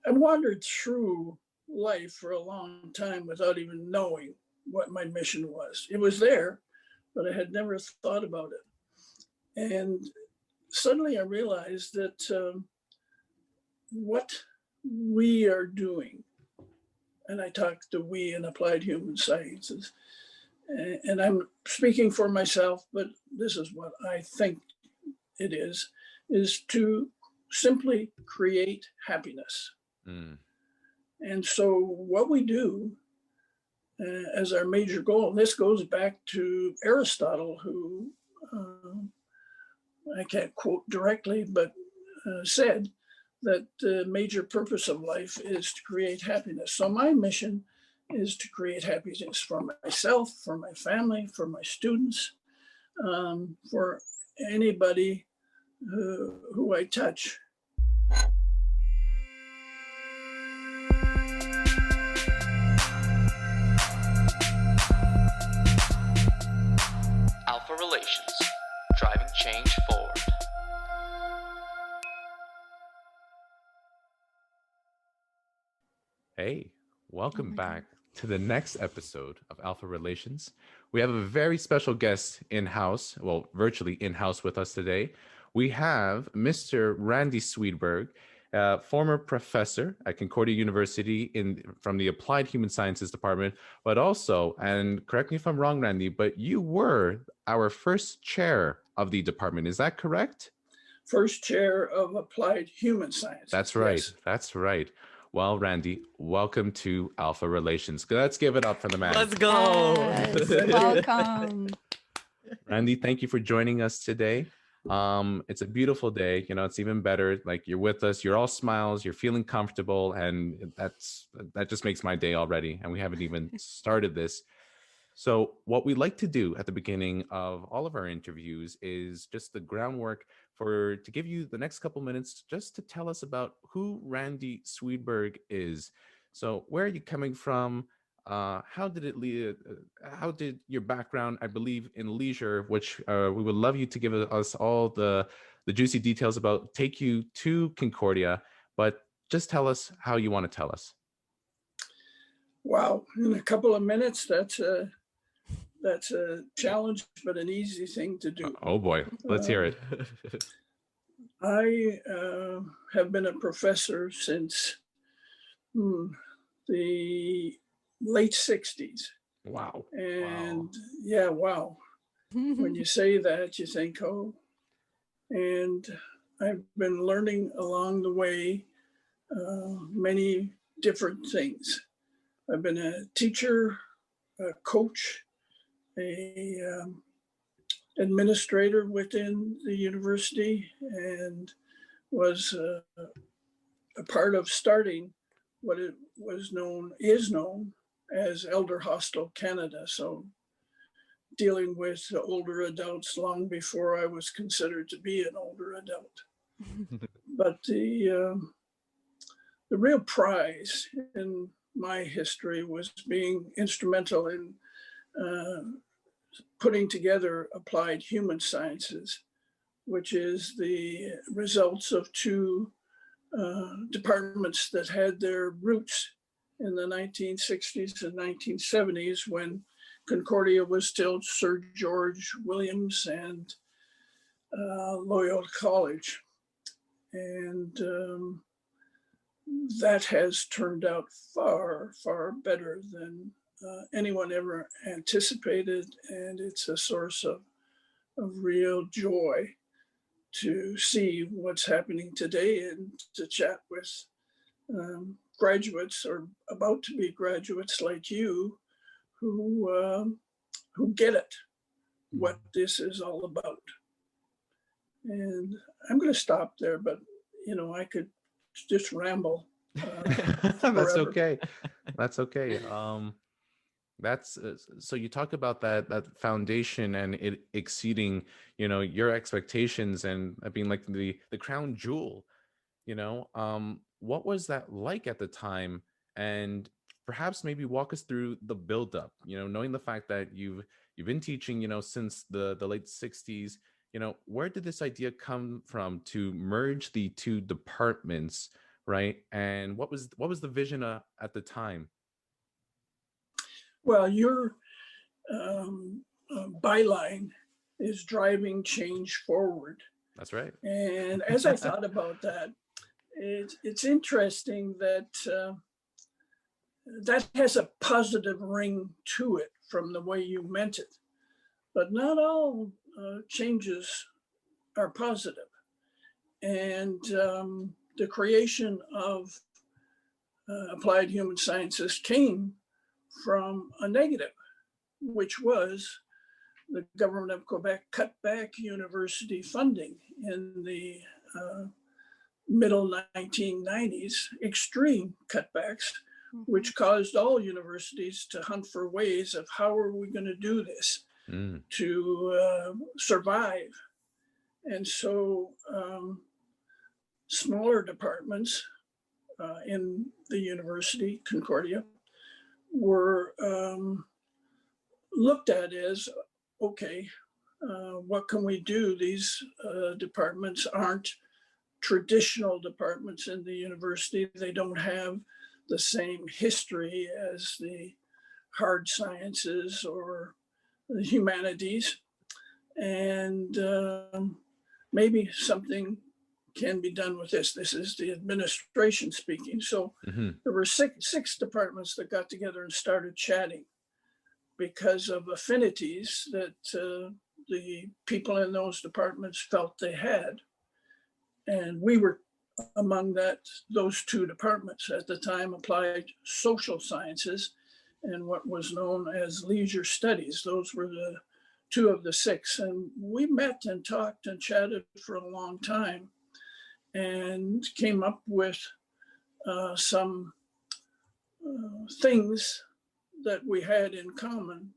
I wandered through life for a long time without even knowing what my mission was. It was there, but I had never thought about it. And suddenly I realized that what we are doing, and I talk to we in applied human sciences, and I'm speaking for myself, but this is what I think it is to simply create happiness. Mm. And so what we do as our major goal, and this goes back to Aristotle, who I can't quote directly, but said that the major purpose of life is to create happiness. So my mission is to create happiness for myself, for my family, for my students, for anybody who I touch. ALFA Relations, driving change forward. Hey, welcome back to the next episode of ALFA Relations. We have a very special guest in-house, well, virtually in-house with us today. We have Mr. Randy Swedburg, former professor at Concordia University from the Applied Human Sciences Department, but also, and correct me if I'm wrong, Randy, but you were our first chair of the department. Is that correct? First chair of Applied Human Sciences. That's right. Yes. That's right. Well, Randy, welcome to ALFA Relations. Let's give it up for the man. Let's go. Yes, welcome. Randy, thank you for joining us today. It's a beautiful day. You know, it's even better. Like, you're with us. You're all smiles. You're feeling comfortable, and that just makes my day already. And we haven't even started this. So what we like to do at the beginning of all of our interviews is just the groundwork to give you the next couple minutes just to tell us about who Randy Swedburg is. So where are you coming from? How did your background, I believe, in leisure, which we would love you to give us all the juicy details about, take you to Concordia, but just tell us how you want to tell us. Wow, in a couple of minutes, that's a challenge, but an easy thing to do. Oh boy, let's hear it. I have been a professor since the late 60s. Wow. And yeah, wow. When you say that, you think, oh, and I've been learning along the way many different things. I've been a teacher, a coach, a administrator within the university, and was a part of starting what it is known as Elderhostel Canada. So dealing with older adults long before I was considered to be an older adult. But the real prize in my history was being instrumental in putting together applied human sciences, which is the results of two departments that had their roots in the 1960s and 1970s, when Concordia was still Sir George Williams and Loyola College. And that has turned out far, far better than anyone ever anticipated. And it's a source of real joy to see what's happening today and to chat with graduates or about to be graduates like you who get it, what this is all about. And I'm going to stop there, but I could just ramble. That's okay. That's okay. So you talk about that foundation and it exceeding, your expectations and being like the crown jewel. What was that like at the time? And perhaps maybe walk us through the buildup. Knowing the fact that you've been teaching, since the late 60s. Where did this idea come from to merge the two departments right? And what was the vision at the time? Well, your byline is driving change forward. That's right. And as I thought about that, it's interesting that that has a positive ring to it from the way you meant it. But not all changes are positive. And the creation of applied human sciences came from a negative, which was the government of Quebec cut back university funding in the middle 1990s, extreme cutbacks, which caused all universities to hunt for ways of how are we going to do this to survive. And so smaller departments in the university, Concordia, were looked at as, okay, what can we do? These departments aren't traditional departments in the university. They don't have the same history as the hard sciences or the humanities. And maybe something can be done with this. This is the administration speaking. So there were six departments that got together and started chatting because of affinities that the people in those departments felt they had. And we were among those two departments at the time, applied social sciences and what was known as leisure studies. Those were the two of the six. And we met and talked and chatted for a long time and came up with some things that we had in common.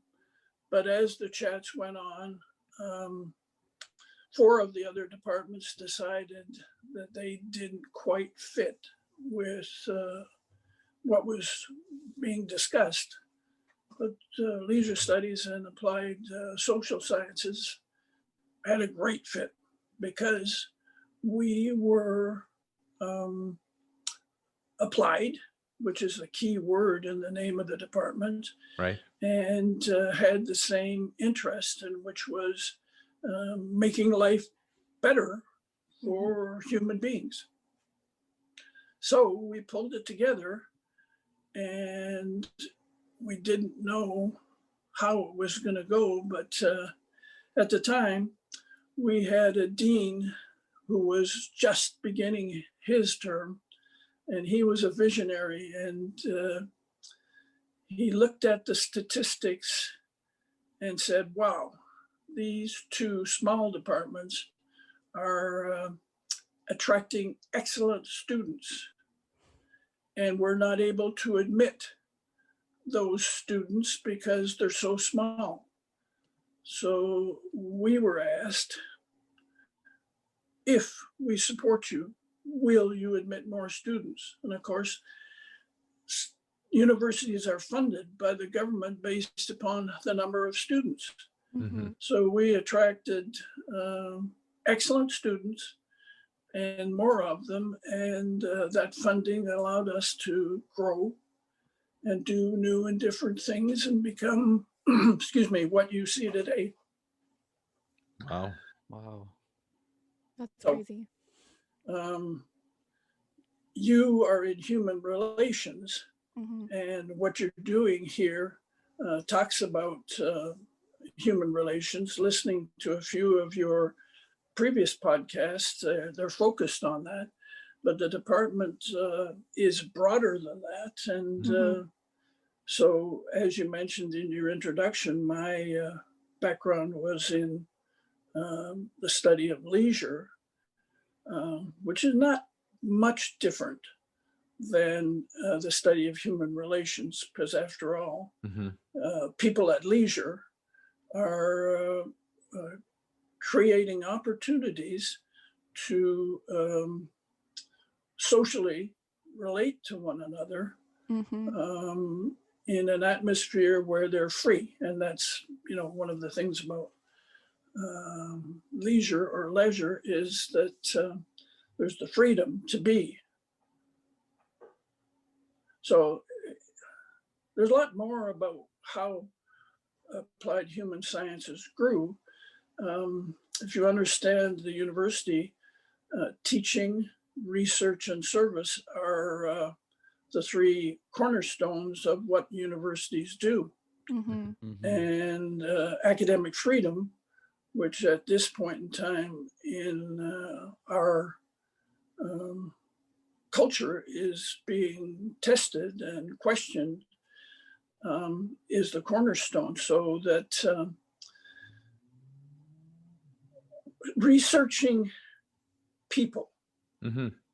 But as the chats went on, four of the other departments decided that they didn't quite fit with what was being discussed. But leisure studies and applied social sciences had a great fit because we were applied, which is the key word in the name of the department, right? And had the same interest, in which was making life better for human beings. So we pulled it together, and we didn't know how it was going to go, but at the time we had a dean who was just beginning his term, and he was a visionary, and he looked at the statistics and said, wow, these two small departments are attracting excellent students, and we're not able to admit those students because they're so small. So we were asked, if we support you, will you admit more students? And of course, universities are funded by the government based upon the number of students. So we attracted excellent students and more of them, and that funding allowed us to grow and do new and different things and become, excuse me, what you see today. Wow. That's crazy. You are in human relations, and what you're doing here talks about human relations. Listening to a few of your previous podcasts, they're focused on that, but the department is broader than that. And so, as you mentioned in your introduction, my background was in the study of leisure, which is not much different than the study of human relations, because after all, people at leisure are creating opportunities to socially relate to one another in an atmosphere where they're free. And that's, one of the things about leisure or leisure is that there's the freedom to be. So there's a lot more about how applied human sciences grew. If you understand the university, teaching, research, and service are the three cornerstones of what universities do. And academic freedom, which at this point in time in our culture is being tested and questioned, is the cornerstone. So that researching people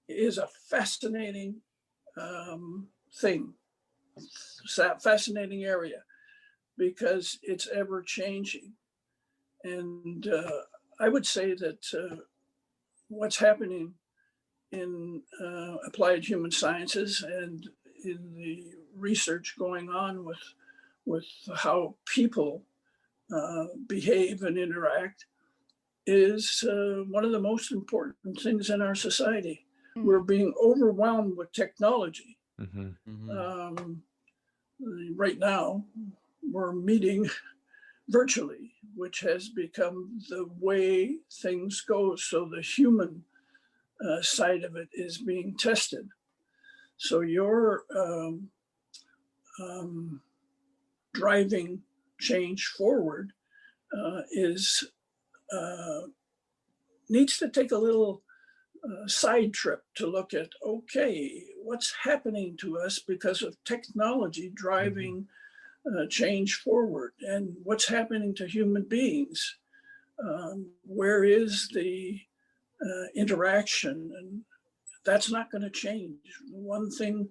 is a fascinating thing, fascinating area, because it's ever changing. And I would say that what's happening in applied human sciences and in the research going on with how people behave and interact is one of the most important things in our society. We're being overwhelmed with technology. Right now, we're meeting virtually, which has become the way things go. So the human side of it is being tested. So your driving change forward is needs to take a little side trip to look at, okay, what's happening to us because of technology driving change forward, and what's happening to human beings. Where is the interaction? And that's not going to change. One thing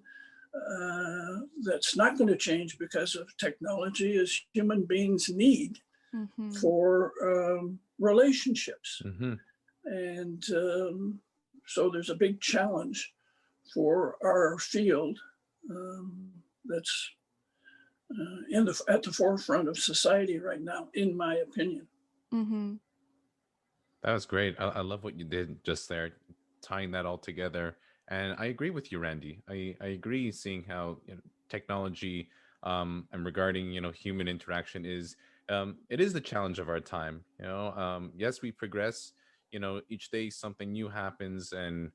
that's not going to change because of technology is human beings' need for relationships. And so there's a big challenge for our field that's at the forefront of society right now, in my opinion. That was great. I love what you did just there, tying that all together. And I agree with you, Randy. I agree, seeing how technology and regarding human interaction is it is the challenge of our time. Yes, we progress. Each day something new happens, and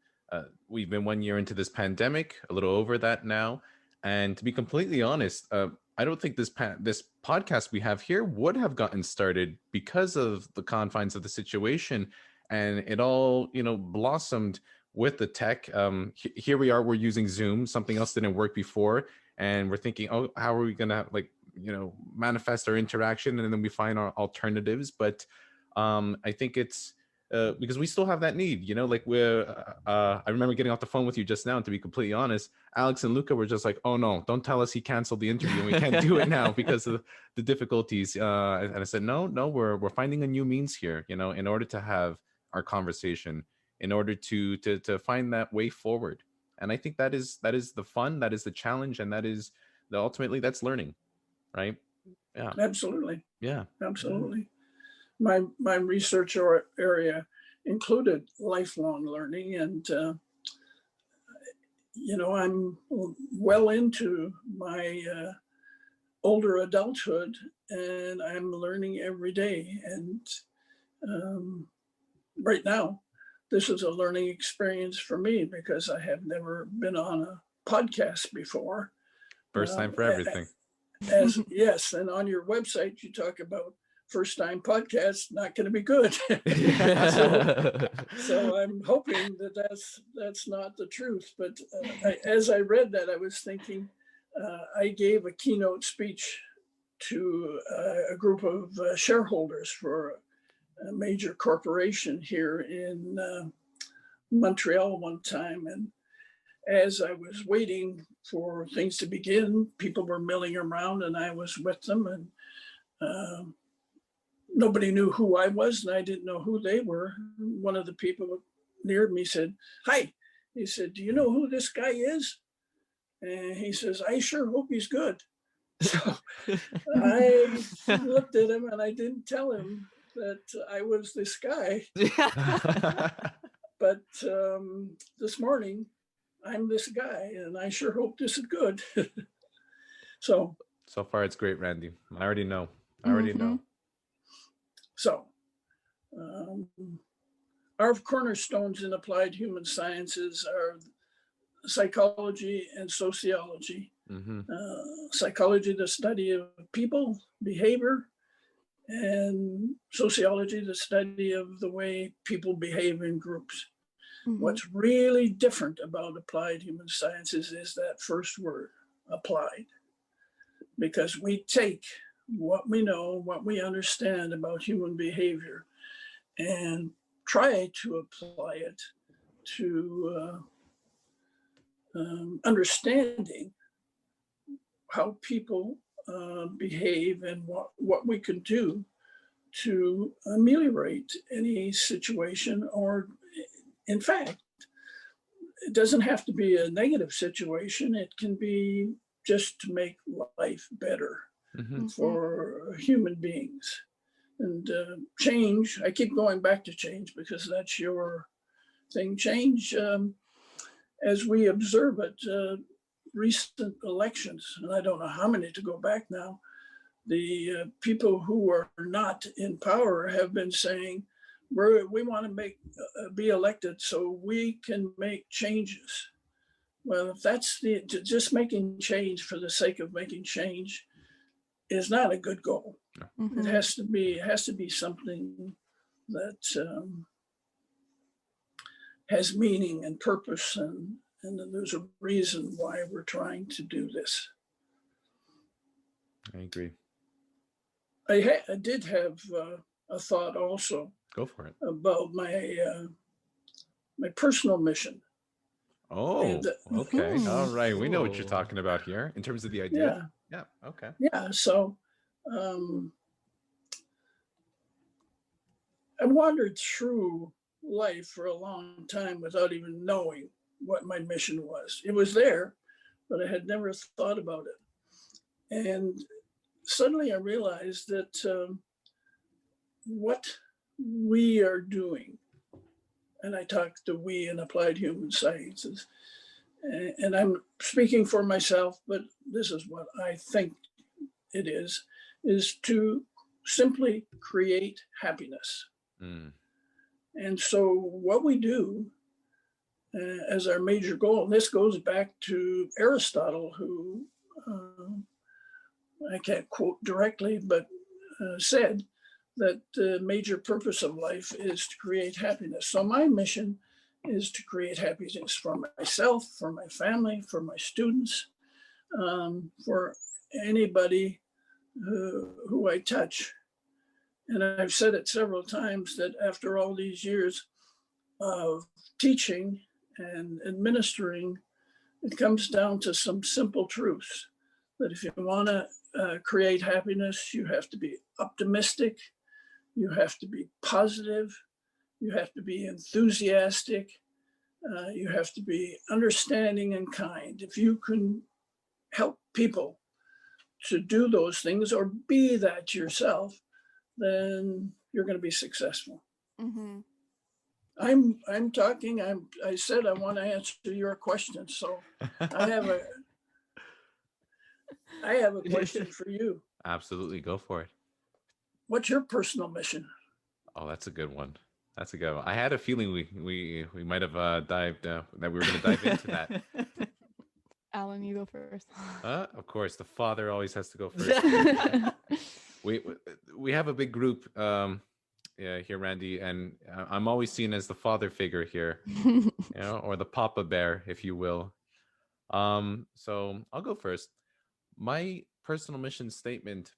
we've been 1 year into this pandemic, a little over that now. And to be completely honest, I don't think this podcast we have here would have gotten started because of the confines of the situation, and it all blossomed with the tech. Here we are, we're using Zoom. Something else didn't work before, and we're thinking, oh, how are we gonna manifest our interaction? And then we find our alternatives. But I think it's because we still have that need, I remember getting off the phone with you just now, and to be completely honest, Alex and Luca were just like, oh no, don't tell us he canceled the interview and we can't do it now because of the difficulties. And I said, no, we're finding a new means here, in order to have our conversation, in order to find that way forward. And I think that is the fun, that is the challenge, and that is ultimately that's learning, right? Yeah, absolutely. Yeah, absolutely. My research area included lifelong learning, and I'm well into my older adulthood, and I'm learning every day. And right now, this is a learning experience for me because I have never been on a podcast before. First time for everything. Yes, and on your website, you talk about first-time podcast, not going to be good. so I'm hoping that's not the truth. But as I read that, I was thinking, I gave a keynote speech to a group of shareholders for a major corporation here in Montreal one time. And as I was waiting for things to begin, people were milling around and I was with them, and nobody knew who I was and I didn't know who they were. One of the people near me said, "Hi." He said, "Do you know who this guy is?" And he says, "I sure hope he's good." So I looked at him and I didn't tell him that I was this guy. But this morning I'm this guy, and I sure hope this is good. So far, it's great, Randy. I already know. I already know. So our cornerstones in applied human sciences are psychology and sociology. Psychology, the study of people, behavior, and sociology, the study of the way people behave in groups. What's really different about applied human sciences is that first word, applied, because we take what we know, what we understand about human behavior, and try to apply it to understanding how people behave and what we can do to ameliorate any situation, or in fact, it doesn't have to be a negative situation. It can be just to make life better for human beings. And change, I keep going back to change because that's your thing. Change, as we observe it, recent elections, and I don't know how many to go back now, the people who are not in power have been saying, we want to be elected so we can make changes. Well, if that's just making change for the sake of making change is not a good goal. It has to be something that has meaning and purpose, and there's a reason why we're trying to do this. I agree. I did have a thought also. Go for it. About my personal mission. Oh, and, okay. All right. We know what you're talking about here in terms of the idea. Yeah. Okay. Yeah. So I wandered through life for a long time without even knowing what my mission was. It was there, but I had never thought about it. And suddenly I realized that what we are doing, and I talk to we in applied human sciences, and I'm speaking for myself, but this is what I think it is to simply create happiness. And so what we do as our major goal, and this goes back to Aristotle, who I can't quote directly, but said that the major purpose of life is to create happiness. So my mission is to create happiness for myself, for my family, for my students, for anybody who I touch. And I've said it several times that after all these years of teaching and administering, it comes down to some simple truths, that if you want to create happiness, you have to be optimistic, you have to be positive, you have to be enthusiastic, you have to be understanding and kind. If you can help people to do those things or be that yourself, then you're going to be successful. I'm talking. I said I want to answer your question, so I have a question for you. Absolutely, go for it. What's your personal mission? Oh, that's a good one. That's a good one. I had a feeling we might have dived that we were going to dive into that. Alan, you go first. Of course, the father always has to go first. we have a big group here, Randy, and I'm always seen as the father figure here, or the Papa Bear, if you will. So I'll go first. My personal mission statement.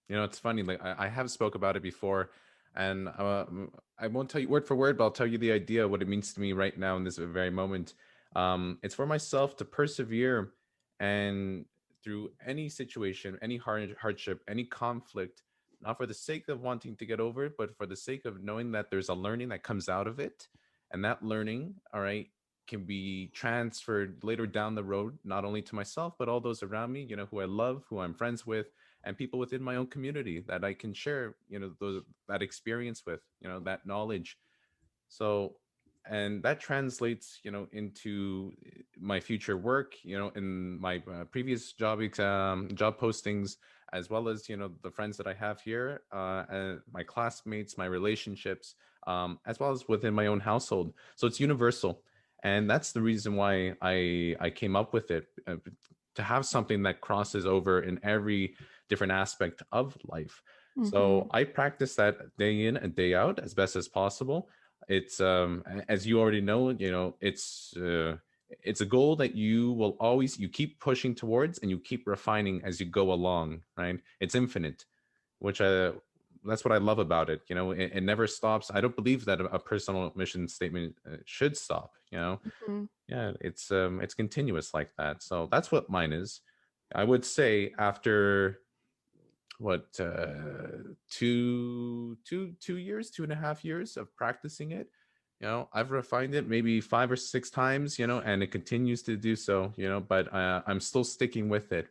It's funny. Like I have spoke about it before, and I won't tell you word for word, but I'll tell you the idea, what it means to me right now in this very moment. It's for myself to persevere, and through any situation, any hardship, any conflict, not for the sake of wanting to get over it, but for the sake of knowing that there's a learning that comes out of it, and that learning, all right, can be transferred later down the road, not only to myself, but all those around me, who I love, who I'm friends with, and people within my own community that I can share, that experience with, that knowledge. So and that translates, into my future work, in my previous job postings, as well as, the friends that I have here, my classmates, my relationships, as well as within my own household. So it's universal. And that's the reason why I came up with it, to have something that crosses over in every different aspect of life. So I practice that day in and day out as best as possible. It's as you already know, it's a goal that you keep pushing towards, and you keep refining as you go along, right? It's infinite, which that's what I love about it. It never stops. I don't believe that a personal mission statement should stop. Yeah, it's continuous like that. So that's what mine is. I would say after what 2.5 years, 2.5 years of practicing it, I've refined it maybe 5 or 6 times, and it continues to do so, but I'm still sticking with it,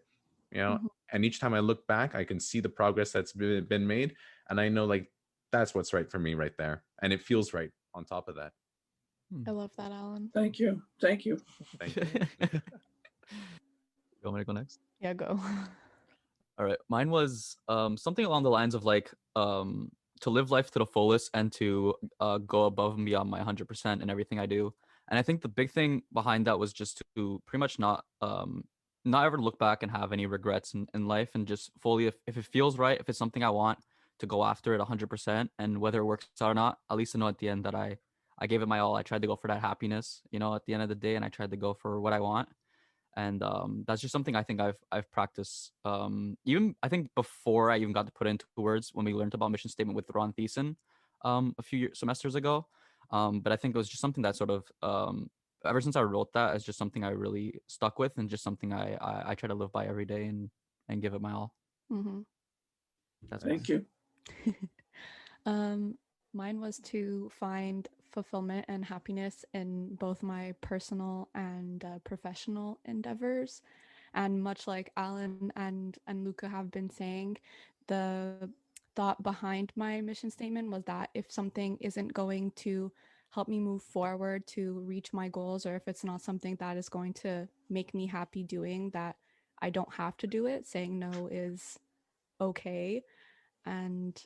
and each time I look back, I can see the progress that's been made, and I know, like, that's what's right for me right there, and it feels right on top of that. I love that, Alan. Thank you. Thank you. Thank you. You want me to go next? Yeah, go. All right. Mine was something along the lines of like to live life to the fullest and to go above and beyond my 100% in everything I do. And I think the big thing behind that was just to pretty much not ever look back and have any regrets in life, and just fully, if it feels right, if it's something I want, to go after it 100%. And whether it works out or not, at least I know at the end that I gave it my all. I tried to go for that happiness, at the end of the day, and I tried to go for what I want. And that's just something I think I've practiced, even I think before I even got to put it into words, when we learned about mission statement with Ron Thiessen a few semesters ago. But I think it was just something that sort of ever since I wrote that, it's just something I really stuck with, and just something I try to live by every day and give it my all. That's Thank you. Mine was to find fulfillment and happiness in both my personal and professional endeavors. And much like Alan and Luca have been saying, the thought behind my mission statement was that if something isn't going to help me move forward to reach my goals, or if it's not something that is going to make me happy doing, that I don't have to do it. Saying no is okay. And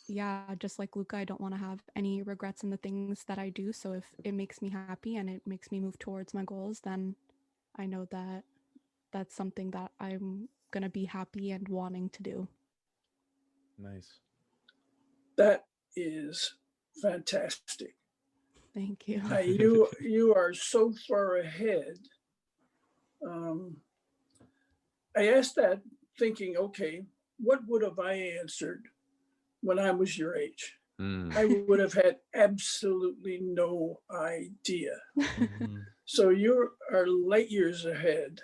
yeah, just like Luca, I don't want to have any regrets in the things that I do. So if it makes me happy and it makes me move towards my goals, then I know that that's something that I'm going to be happy and wanting to do. Nice. That is fantastic. Thank you. You are so far ahead. I asked that thinking, okay, what would have I answered when I was your age? I would have had absolutely no idea. So you are light years ahead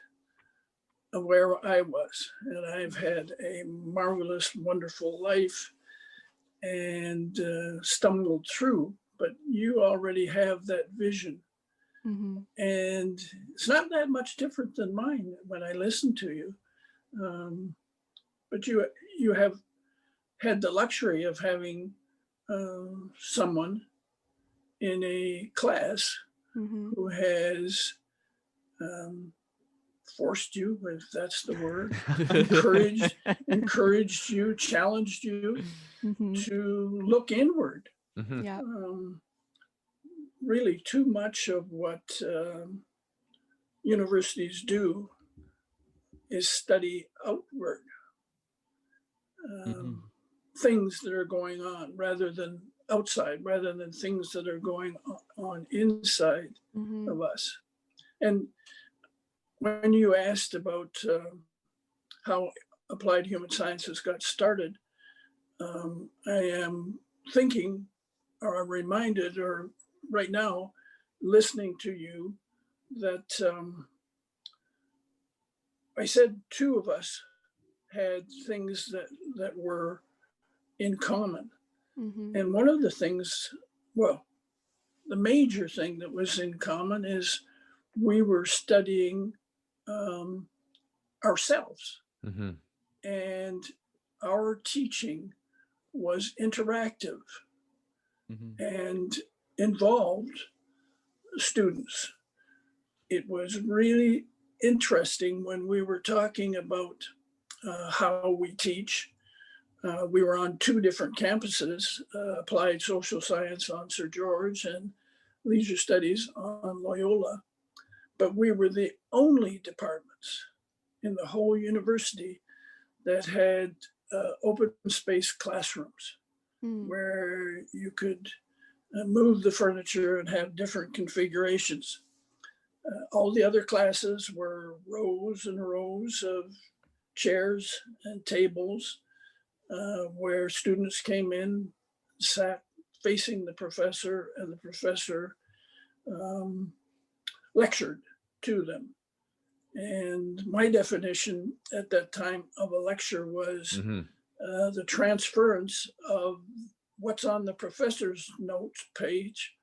of where I was. And I've had a marvelous, wonderful life and stumbled through, but you already have that vision. And it's not that much different than mine when I listen to you. But you have had the luxury of having someone in a class who has forced you, if that's the word, encouraged you, challenged you to look inward. Yeah. Really, too much of what universities do is study outward. Things that are going on rather than outside, rather than things that are going on inside of us. And when you asked about how applied human sciences got started, I am thinking, or I'm reminded, or right now, listening to you, that I said two of us had things that were in common. And one of the things, well, the major thing that was in common is we were studying ourselves. And our teaching was interactive and involved students. It was really interesting when we were talking about how we teach. We were on two different campuses, applied social science on Sir George and leisure studies on Loyola, but we were the only departments in the whole university that had open space classrooms where you could move the furniture and have different configurations. All the other classes were rows and rows of chairs and tables where students came in, sat facing the professor, and the professor lectured to them. And my definition at that time of a lecture was the transference of what's on the professor's notes page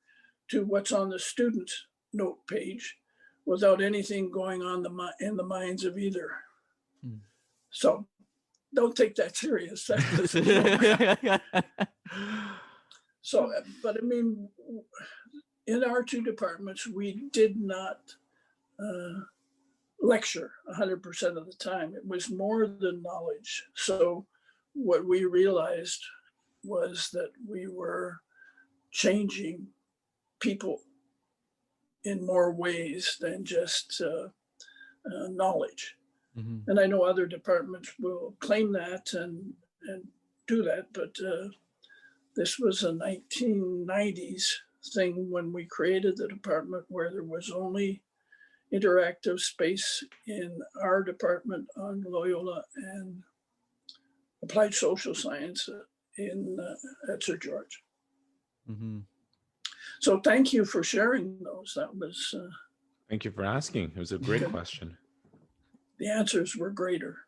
to what's on the student's note page without anything going on in the minds of either. So don't take that serious. So, but I mean, in our two departments, we did not lecture 100% of the time. It was more than knowledge. So what we realized was that we were changing people in more ways than just knowledge. And I know other departments will claim that and do that, but this was a 1990s thing when we created the department where there was only interactive space in our department on Loyola and applied social science at Sir George. So thank you for sharing those. That was. Thank you for asking. It was a great question. The answers were greater.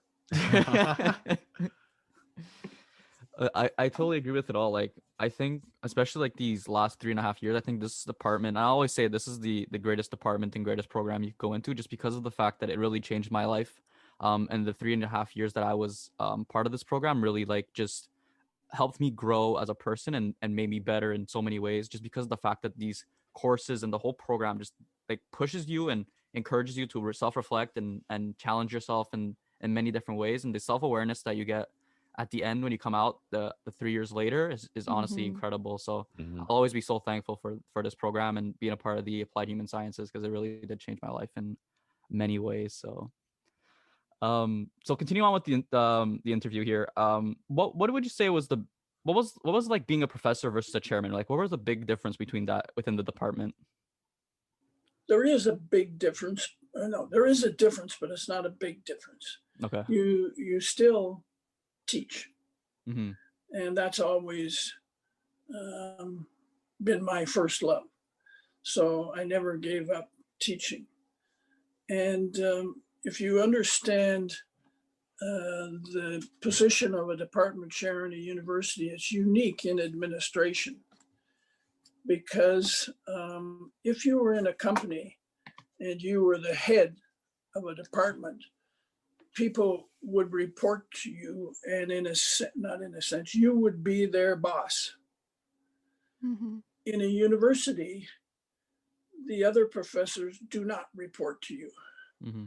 I totally agree with it all. Like, I think, especially like these last 3.5 years, I think this department, I always say this is the greatest department and greatest program you could go into, just because of the fact that it really changed my life. And the 3.5 years that I was part of this program really like just helped me grow as a person and made me better in so many ways, just because of the fact that these courses and the whole program just like pushes you and encourages you to self-reflect and challenge yourself in many different ways. And the self-awareness that you get at the end when you come out the 3 years later is honestly incredible. So I'll always be so thankful for this program and being a part of the applied human sciences, because it really did change my life in many ways. So so continuing on with the interview here, what would you say was what was like being a professor versus a chairman? Like, what was the big difference between that within the department? There is a big difference. No, there is a difference, but it's not a big difference. Okay. You still teach. Mm-hmm. And that's always been my first love. So I never gave up teaching. And if you understand the position of a department chair in a university, it's unique in administration. Because if you were in a company and you were the head of a department, people would report to you, and not in a sense, you would be their boss. Mm-hmm. In a university, the other professors do not report to you. Mm-hmm.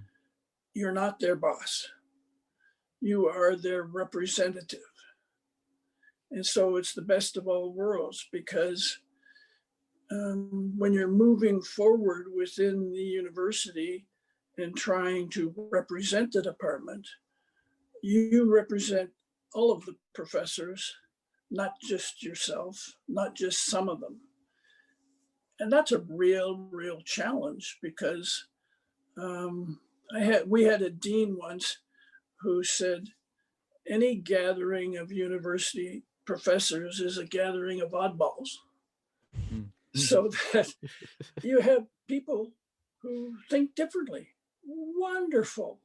You're not their boss. You are their representative. And so it's the best of all worlds, because when you're moving forward within the university and trying to represent the department, you represent all of the professors, not just yourself, not just some of them. And that's a real challenge, because we had a dean once who said, any gathering of university professors is a gathering of oddballs. Mm-hmm. So that you have people who think differently. Wonderful.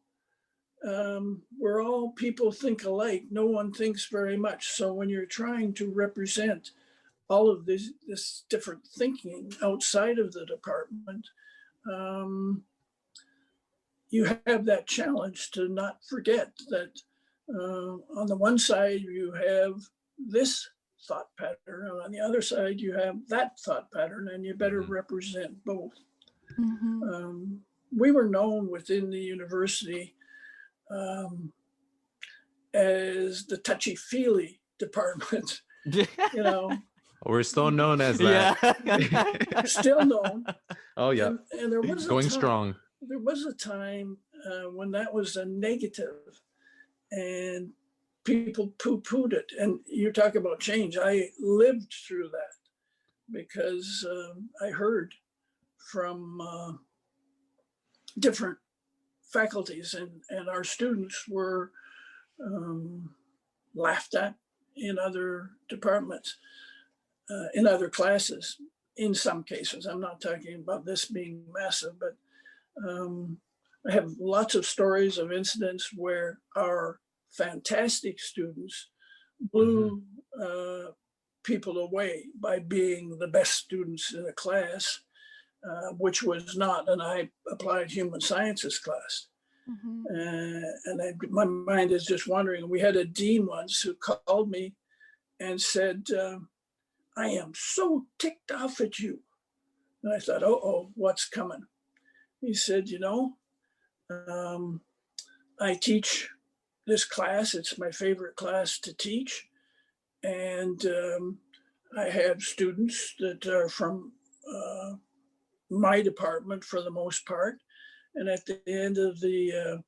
We're all people think alike. No one thinks very much. So when you're trying to represent all of this different thinking outside of the department, you have that challenge to not forget that on the one side you have this thought pattern, and on the other side you have that thought pattern, and you better Mhm. represent both. Mhm. We were known within the university as the touchy-feely department, you know, We're still known as Yeah. that. still known. Oh yeah, And there was going a time, strong. there was a time when that was a negative, and people poo-pooed it. And you talk about change. I lived through that because I heard from different faculties, and our students were laughed at in other departments, in other classes, in some cases. I'm not talking about this being massive, but I have lots of stories of incidents where our fantastic students blew people away by being the best students in a class, which was not an applied human sciences class. Mhm. My mind is just wandering. We had a dean once who called me and said, I am so ticked off at you. And I thought, oh, what's coming? He said, I teach this class. It's my favorite class to teach. And I have students that are from my department for the most part. And at the end of the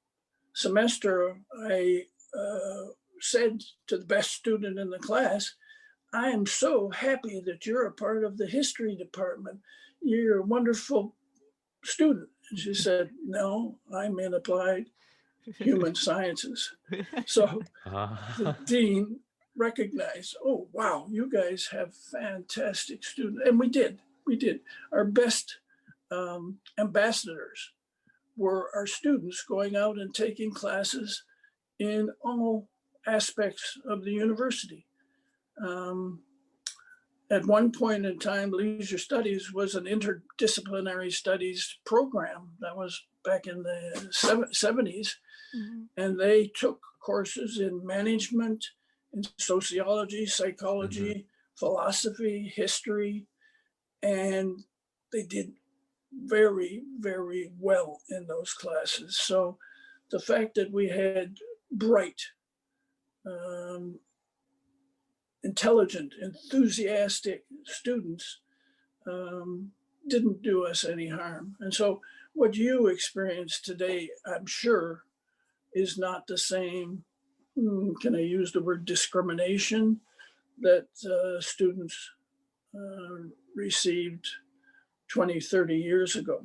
semester, I said to the best student in the class, I am so happy that you're a part of the history department. You're a wonderful student. And she said, no, I'm in applied human sciences. So the dean recognized, oh, wow, you guys have fantastic students. And we did. Our best ambassadors were our students going out and taking classes in all aspects of the university. At one point in time, leisure studies was an interdisciplinary studies program. That was back in the 70s. Mhm. And they took courses in management, in sociology, psychology, philosophy, history, and they did very, very well in those classes. So the fact that we had bright, intelligent, enthusiastic students didn't do us any harm. And so what you experience today, I'm sure, is not the same, can I use the word discrimination, that students received 20, 30 years ago.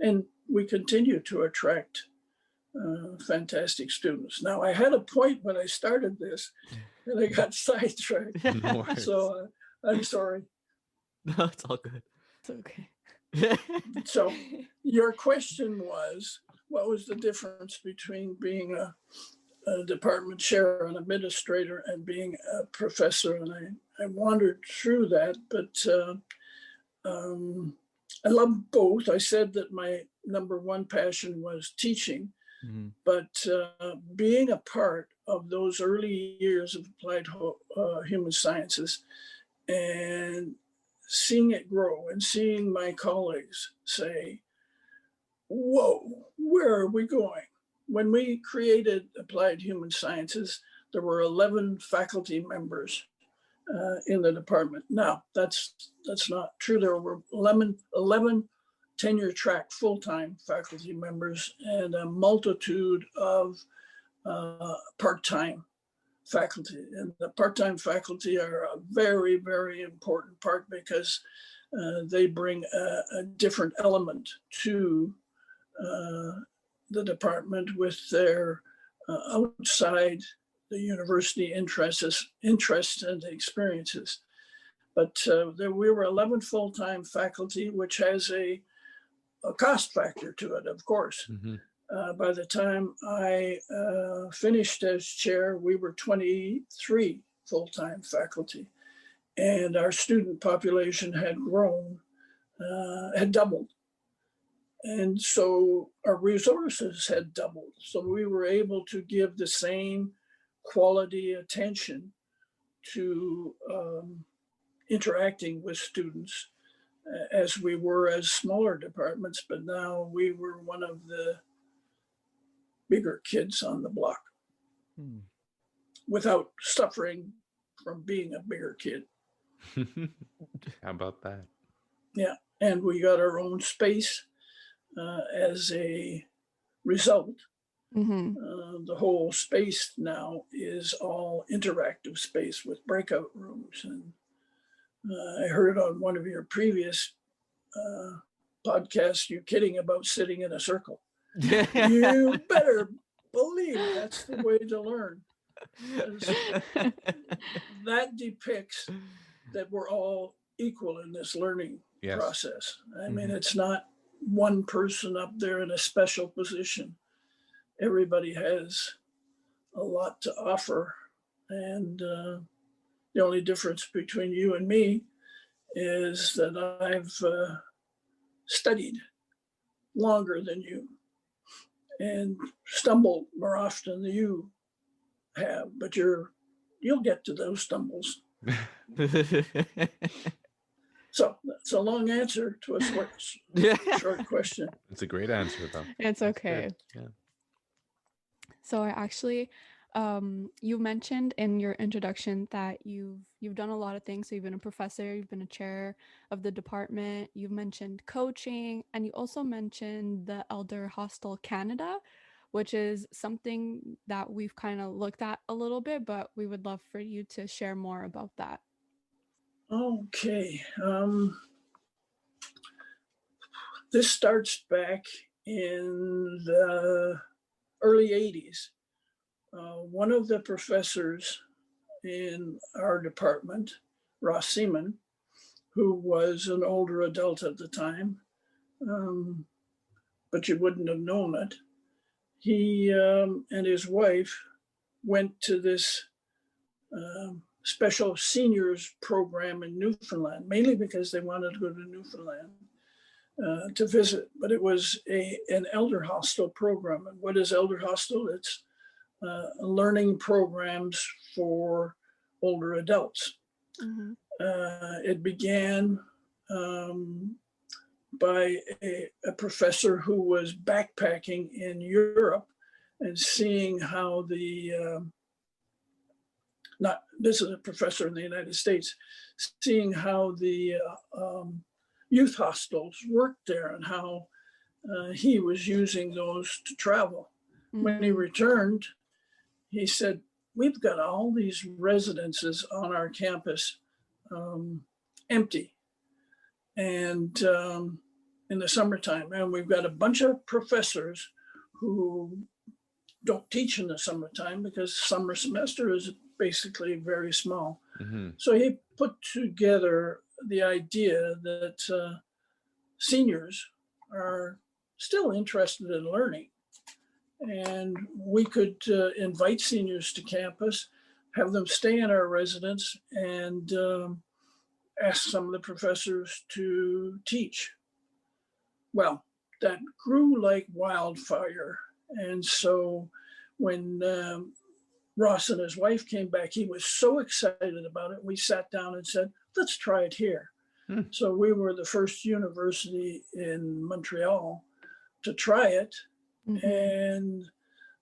And we continue to attract fantastic students. Now, I had a point when I started this, and I got sidetracked. No worries. So I'm sorry. No, it's all good. It's okay. So your question was, what was the difference between being a department chair, an administrator, and being a professor? And I wandered through that, but I love both. I said that my number one passion was teaching, but being a part of those early years of applied human sciences and seeing it grow and seeing my colleagues say, whoa, where are we going? When we created applied human sciences, there were 11 faculty members in the department. Now, that's not true. There were 11 tenure track full-time faculty members and a multitude of part-time faculty. And the part-time faculty are a very, very important part because they bring a different element to the department with their outside the university interests and experiences. But we were 11 full-time faculty, which has a cost factor to it, of course. By the time I finished as chair, we were 23 full-time faculty, and our student population had grown, had doubled. And so our resources had doubled. So we were able to give the same quality attention to interacting with students as we were as smaller departments, but now we were one of the bigger kids on the block without suffering from being a bigger kid. How about that? Yeah, and we got our own space as a result. The whole space now is all interactive space with breakout rooms. And I heard on one of your previous podcasts, you kidding about sitting in a circle. You better believe that's the way to learn. That depicts that we're all equal in this learning process. I mean, it's not one person up there in a special position. Everybody has a lot to offer. And the only difference between you and me is that I've studied longer than you and stumbled more often than you have, but you'll get to those stumbles. So that's a long answer to a short question. It's a great answer, though. It's okay. Yeah. So I actually, you mentioned in your introduction that you've done a lot of things. So you've been a professor, you've been a chair of the department, you've mentioned coaching, and you also mentioned the Elderhostel Canada, which is something that we've kind of looked at a little bit, but we would love for you to share more about that. Okay. This starts back in the early 80s. One of the professors in our department, Ross Seaman, who was an older adult at the time, but you wouldn't have known it, he and his wife went to this special seniors program in Newfoundland, mainly because they wanted to go to Newfoundland to visit. But it was an elder hostel program. And what is elder hostel? It's learning programs for older adults. It began by a professor who was backpacking in Europe and seeing how this is a professor in the United States, seeing how the youth hostels worked there and how he was using those to travel. When he returned, he said, "We've got all these residences on our campus empty. And in the summertime, and we've got a bunch of professors who don't teach in the summertime because summer semester is basically very small." So he put together the idea that seniors are still interested in learning, and we could invite seniors to campus, have them stay in our residence, and ask some of the professors to teach. Well, that grew like wildfire. And so when Ross and his wife came back, he was so excited about it. We sat down and said, let's try it here. So we were the first university in Montreal to try it. And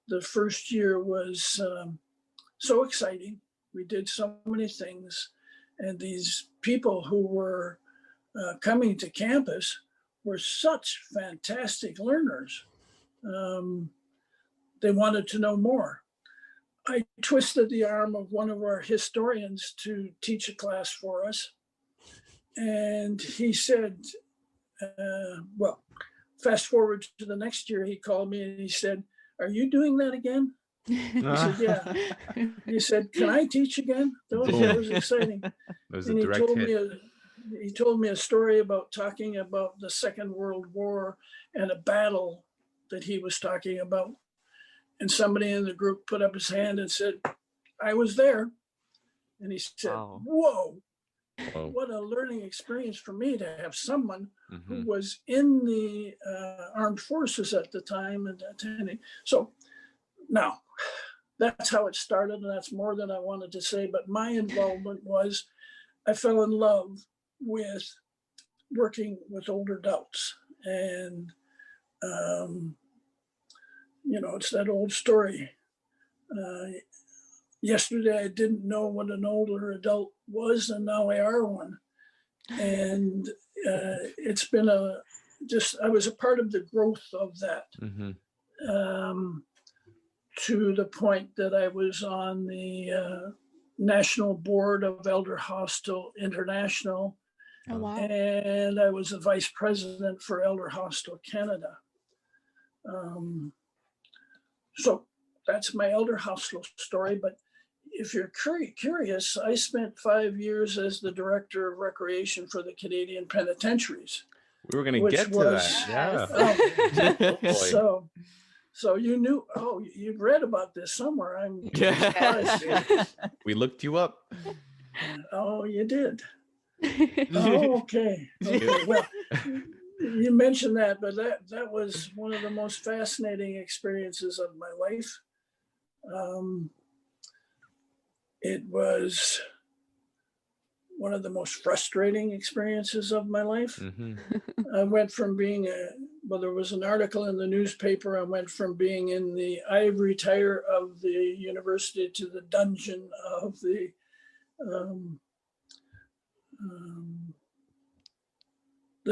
the first year was so exciting. We did so many things. And these people who were coming to campus were such fantastic learners. They wanted to know more. I twisted the arm of one of our historians to teach a class for us. And he said, well, fast forward to the next year, he called me and he said, "Are you doing that again?" I said, "Yeah." He said, "Can I teach again?" That was exciting. And he told me a story about talking about the Second World War and a battle that he was talking about. And somebody in the group put up his hand and said, "I was there." And he said, Wow. Whoa, what a learning experience for me to have someone who was in the armed forces at the time and attending. So now that's how it started, and that's more than I wanted to say. But my involvement was I fell in love with working with older adults. And, it's that old story. Yesterday, I didn't know what an older adult was, and now I are one. And it's been I was a part of the growth of that. To the point that I was on the national board of Elderhostel International. Oh, wow. And I was the vice president for Elderhostel Canada. So that's my Elderhostel story. But if you're curious, I spent 5 years as the director of recreation for the Canadian penitentiaries. We were going to get to that. Yeah. So you knew, you've read about this somewhere. I'm surprised. We looked you up. Oh, you did. Oh, okay. Well, you mentioned that, but that was one of the most fascinating experiences of my life. It was one of the most frustrating experiences of my life. I went from being there was an article in the newspaper. I went from being in the ivory tower of the university to the dungeon of the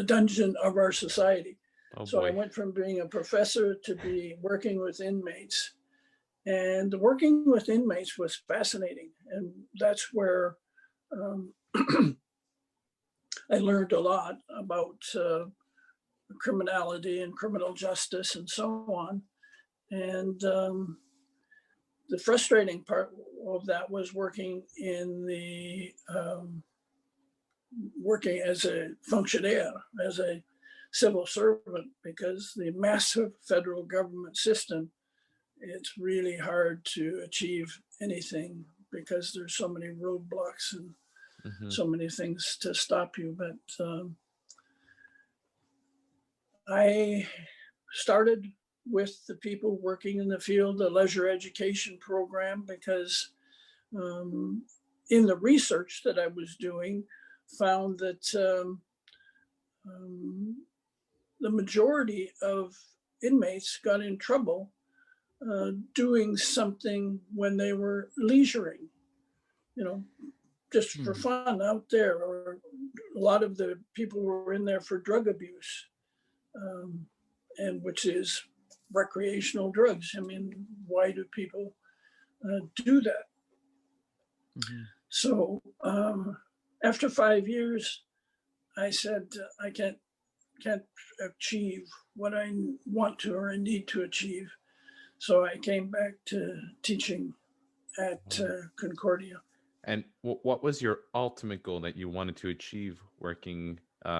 dungeon of our society. I went from being a professor to be working with inmates. And working with inmates was fascinating. And that's where I learned a lot about criminality and criminal justice and so on. And the frustrating part of that was working as a functionaire, as a civil servant, because the massive federal government system, it's really hard to achieve anything because there's so many roadblocks and so many things to stop you. But I started with the people working in the field, the leisure education program, because in the research that I was doing, found that the majority of inmates got in trouble doing something when they were leisuring, just for fun out there. Or a lot of the people were in there for drug abuse, and which is recreational drugs. I mean, why do people do that? So after 5 years, I said, I can't achieve what I want to or I need to achieve. So I came back to teaching at Concordia. And what was your ultimate goal that you wanted to achieve working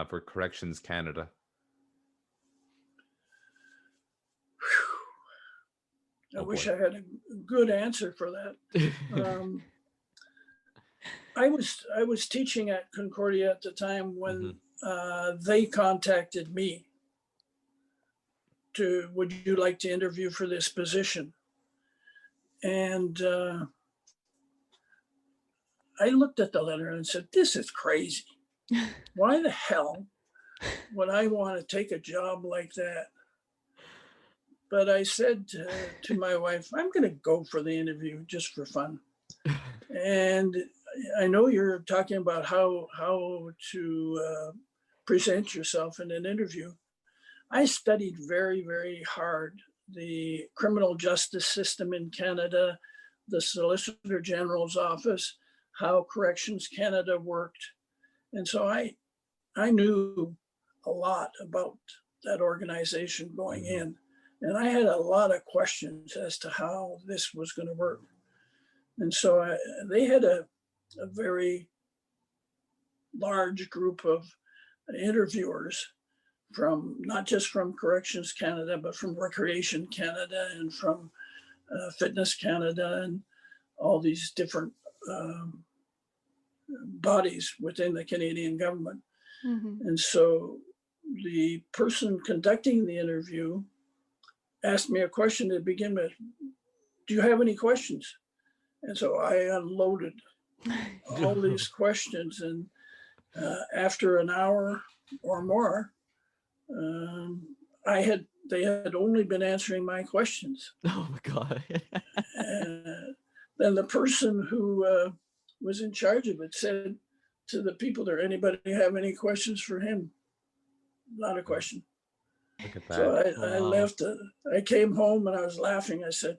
for Corrections Canada? I wish I had a good answer for that. I was teaching at Concordia at the time when they contacted me to, would you like to interview for this position? And I looked at the letter and said, this is crazy. Why the hell would I want to take a job like that? But I said to my wife, I'm going to go for the interview just for fun. And I know you're talking about how to present yourself in an interview. I studied very, very hard the criminal justice system in Canada, the Solicitor General's office, how Corrections Canada worked. And so I knew a lot about that organization going in. And I had a lot of questions as to how this was going to work. And so they had a very large group of interviewers from, not just from Corrections Canada, but from Recreation Canada and from Fitness Canada and all these different bodies within the Canadian government. And so the person conducting the interview asked me a question to begin with. do you have any questions? And so I unloaded all these questions, and after an hour or more, they had only been answering my questions. Oh my God. Then the person who was in charge of it said to the people there, anybody have any questions for him? Not a question. Look at that. So I Wow. left. I came home and I was laughing. I said,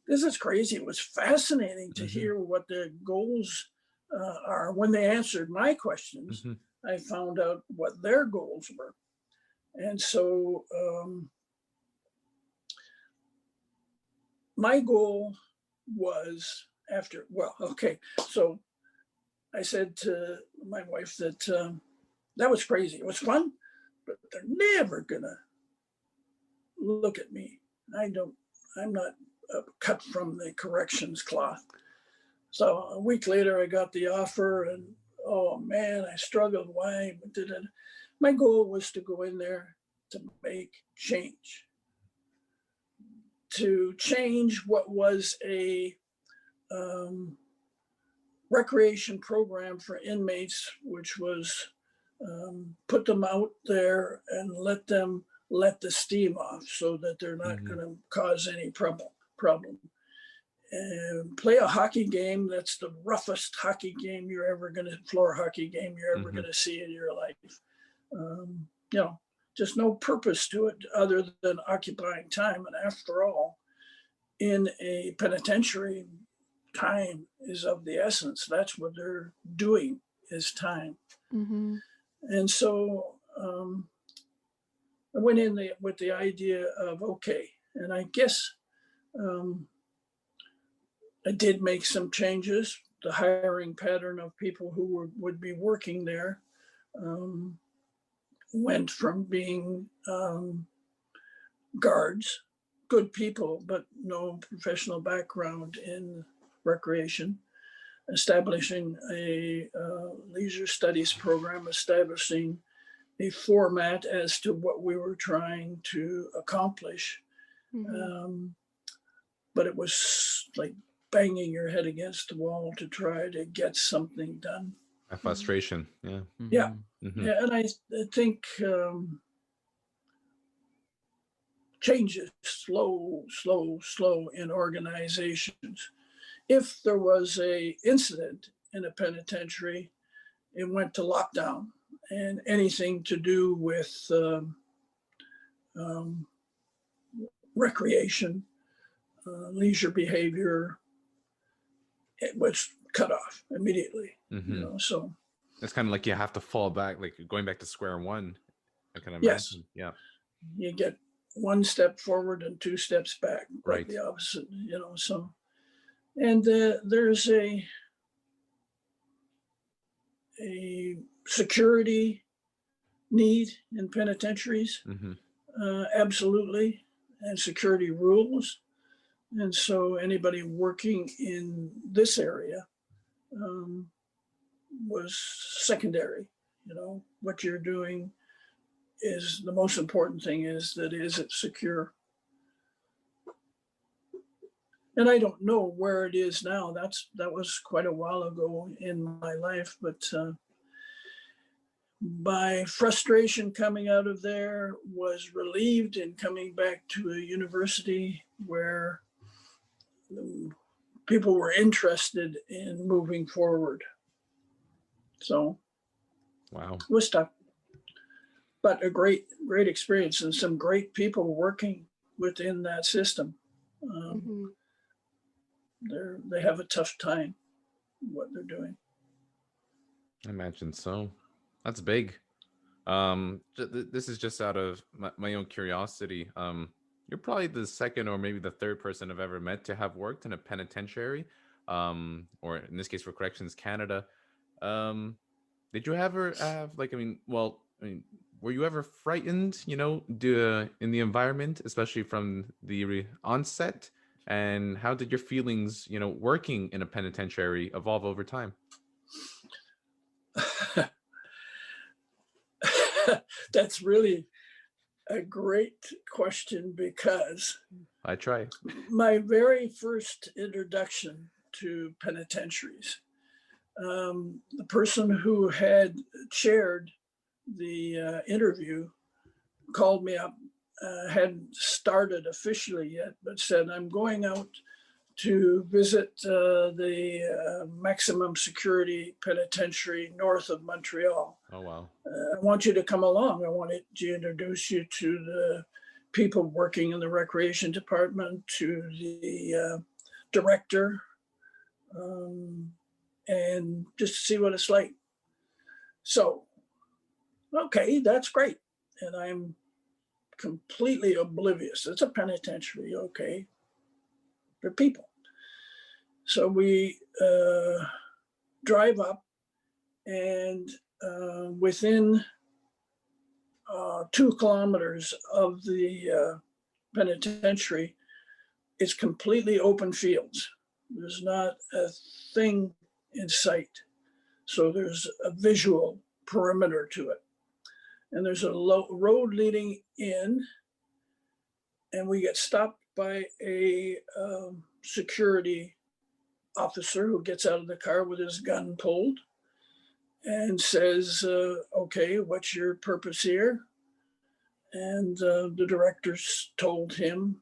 this is crazy. It was fascinating to hear what their goals are. When they answered my questions, I found out what their goals were. And so my goal was so I said to my wife that that was crazy. It was fun, but they're never gonna look at me. I'm not cut from the corrections cloth. So a week later, I got the offer, and oh man, I struggled. Why did it? My goal was to go in there to make change, to change what was a recreation program for inmates, which was put them out there and let them let the steam off so that they're not going to cause any problem. And play a hockey game that's the roughest hockey game you're ever going to, floor hockey game you're ever going to see in your life. You know, just no purpose to it other than occupying time. And after all, in a penitentiary, time is of the essence. That's what they're doing, is time. And so I went in with the idea of, okay, and I guess I did make some changes. The hiring pattern of people who would be working there went from being guards, good people, but no professional background in recreation, establishing a leisure studies program, establishing a format as to what we were trying to accomplish. But it was like banging your head against the wall to try to get something done. A frustration. Yeah. Yeah. And I think change is slow in organizations. If there was a incident in a penitentiary, it went to lockdown, and anything to do with recreation, leisure behavior, it was cut off immediately. You know, so it's kind of like you have to fall back, like going back to square one. I can imagine. Yes. Yeah. You get one step forward and two steps back, Right. The opposite, you know, so. And there's a security need in penitentiaries, absolutely, and security rules. And so anybody working in this area was secondary. You know, what you're doing is the most important thing, is it secure? And I don't know where it is now. That was quite a while ago in my life, but my frustration coming out of there was relieved in coming back to a university where people were interested in moving forward. So, wow, it was tough, but a great experience, and some great people working within that system. They have a tough time what they're doing. I imagine so. That's big. This is just out of my own curiosity. You're probably the second or maybe the third person I've ever met to have worked in a penitentiary, or in this case for Corrections Canada. Did you ever have, like, were you ever frightened, you know, in the environment, especially from the onset? And how did your feelings, you know, working in a penitentiary evolve over time? That's really a great question, because I try. my very first introduction to penitentiaries, the person who had chaired the interview called me up, hadn't started officially yet, but said, I'm going out to visit the maximum security penitentiary north of Montreal. Oh, wow. I want you to come along. I wanted to introduce you to the people working in the recreation department, to the director, and just see what it's like. So, okay, that's great. And I'm completely oblivious. It's a penitentiary, okay. They're people. So we drive up, and within 2 kilometers of the penitentiary, it's completely open fields. There's not a thing in sight. So there's a visual perimeter to it. And there's a road leading in, and we get stopped by a security officer who gets out of the car with his gun pulled and says, okay, what's your purpose here? And the directors told him,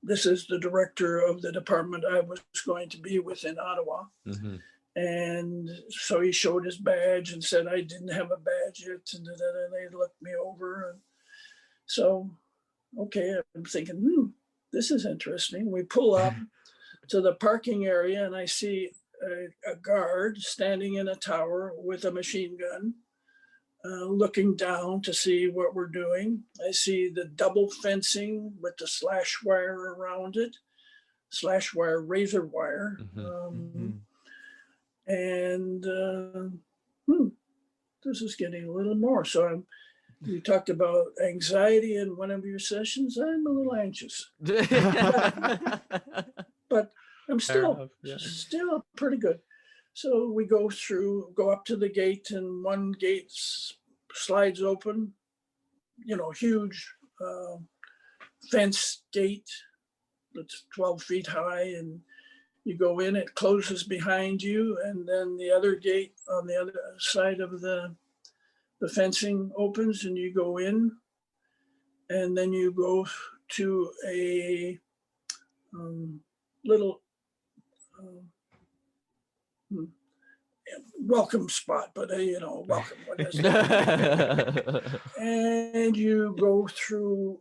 this is the director of the department I was going to be with in Ottawa. Mm-hmm. And so he showed his badge and said, I didn't have a badge yet. And they looked me over. And so, okay, I'm thinking, this is interesting. We pull up to the parking area, and I see a guard standing in a tower with a machine gun, looking down to see what we're doing. I see the double fencing with the slash wire around it, slash wire, razor wire. And this is getting a little more. So you talked about anxiety in one of your sessions. I'm a little anxious, but I'm still pretty good. So we go up to the gate, and one gate slides open, huge fence gate that's 12 feet high, and you go in, it closes behind you, and then the other gate on the other side of the fencing opens, and you go in, and then you go to a little welcome spot, but welcome. What is it? And you go through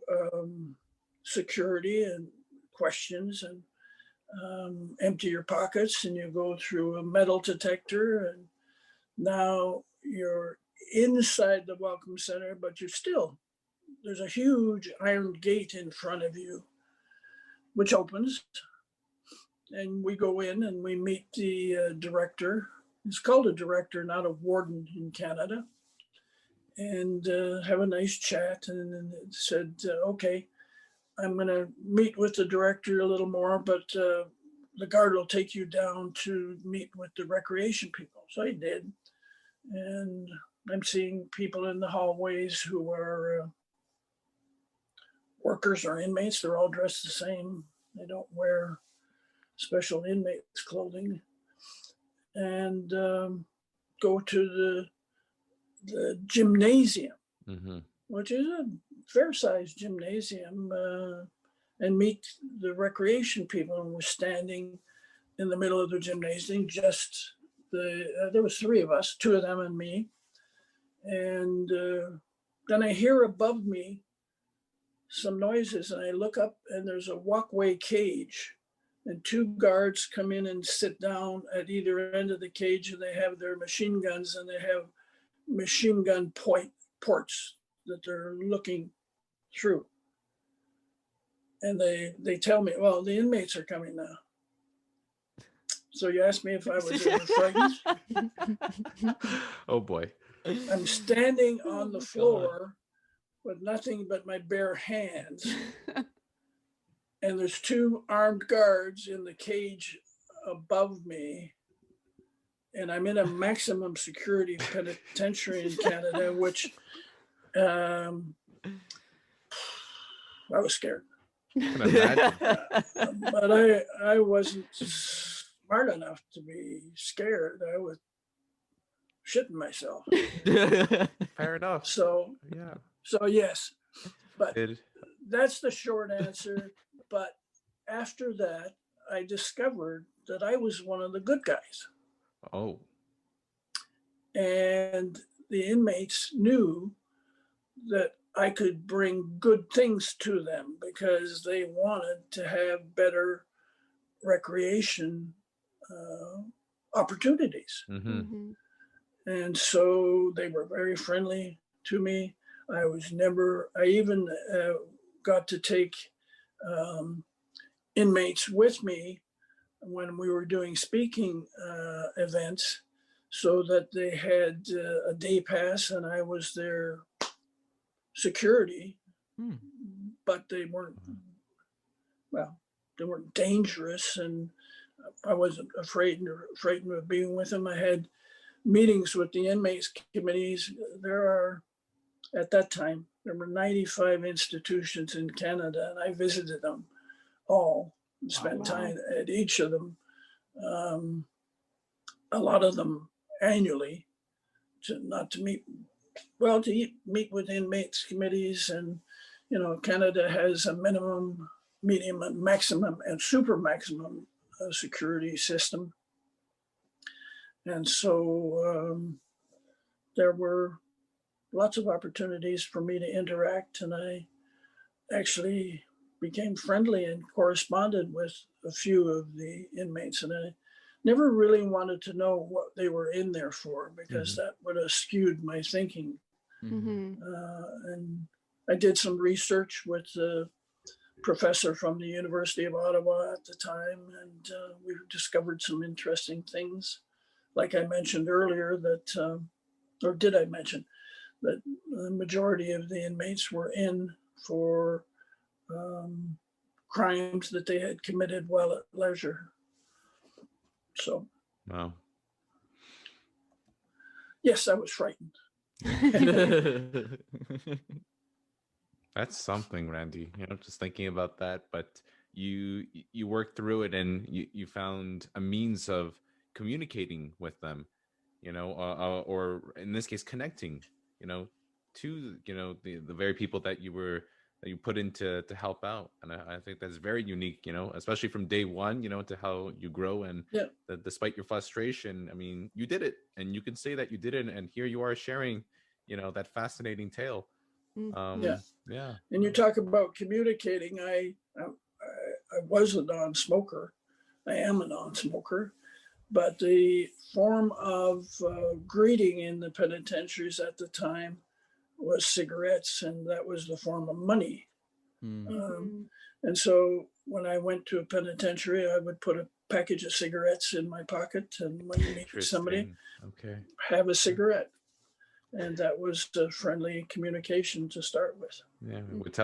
security and questions, and empty your pockets, and you go through a metal detector, and now you're inside the welcome center, but there's a huge iron gate in front of you, which opens, and we go in and we meet the director. It's called a director, not a warden in Canada, and have a nice chat. And then it said, okay, I'm going to meet with the director a little more, but the guard will take you down to meet with the recreation people. So I did. And I'm seeing people in the hallways who are workers or inmates. They're all dressed the same. They don't wear special inmates clothing. And go to the gymnasium, which is a fair-sized gymnasium, and meet the recreation people. And we're standing in the middle of the gymnasium, there was 3 of us, 2 of them and me. And then I hear above me some noises, and I look up, and there's a walkway cage, and 2 guards come in and sit down at either end of the cage, and they have their machine guns, and they have machine gun ports that they're looking through. And they tell me, well, the inmates are coming now. So you asked me if I was ever frightened. Oh boy. I'm standing on the floor with nothing but my bare hands. And there's 2 armed guards in the cage above me. And I'm in a maximum security penitentiary in Canada, which Um, I was scared, Can imagine. but I wasn't smart enough to be scared. I was shitting myself. Fair enough. So Yeah. yes, but Did that's the short answer. But after that, I discovered that I was one of the good guys. oh. And the inmates knew that I could bring good things to them because they wanted to have better recreation opportunities. Mm-hmm. Mm-hmm. And so they were very friendly to me. I even got to take inmates with me when we were doing speaking events so that they had a day pass and I was their security, but they weren't, well, they weren't dangerous and I wasn't frightened of being with them. I had meetings with the inmates committees. At that time, there were 95 institutions in Canada and I visited them all and spent time at each of them. A lot of them annually to meet with inmates committees. And, Canada has a minimum, medium, and maximum and super maximum security system. And so there were lots of opportunities for me to interact, and I actually became friendly and corresponded with a few of the inmates. And I never really wanted to know what they were in there for because that would have skewed my thinking. Mm-hmm. And I did some research with a professor from the University of Ottawa at the time, and we discovered some interesting things. Like I mentioned earlier that, or did I mention that the majority of the inmates were in for crimes that they had committed while at leisure. So, Wow. yes, I was frightened. That's something, Randy. Just thinking about that. But you worked through it and you found a means of communicating with them, or in this case, connecting, to the very people that you put in to help out. And I think that's very unique, especially from day one, to how you grow. And despite your frustration, I mean, you did it, and you can say that you did it. And here you are sharing, that fascinating tale. Yeah. And you talk about communicating. I was a non-smoker. I am a non-smoker, but the form of greeting in the penitentiaries at the time was cigarettes, and that was the form of money. And so when I went to a penitentiary, I would put a package of cigarettes in my pocket, and when you meet somebody, have a cigarette. And that was the friendly communication to start with. Yeah,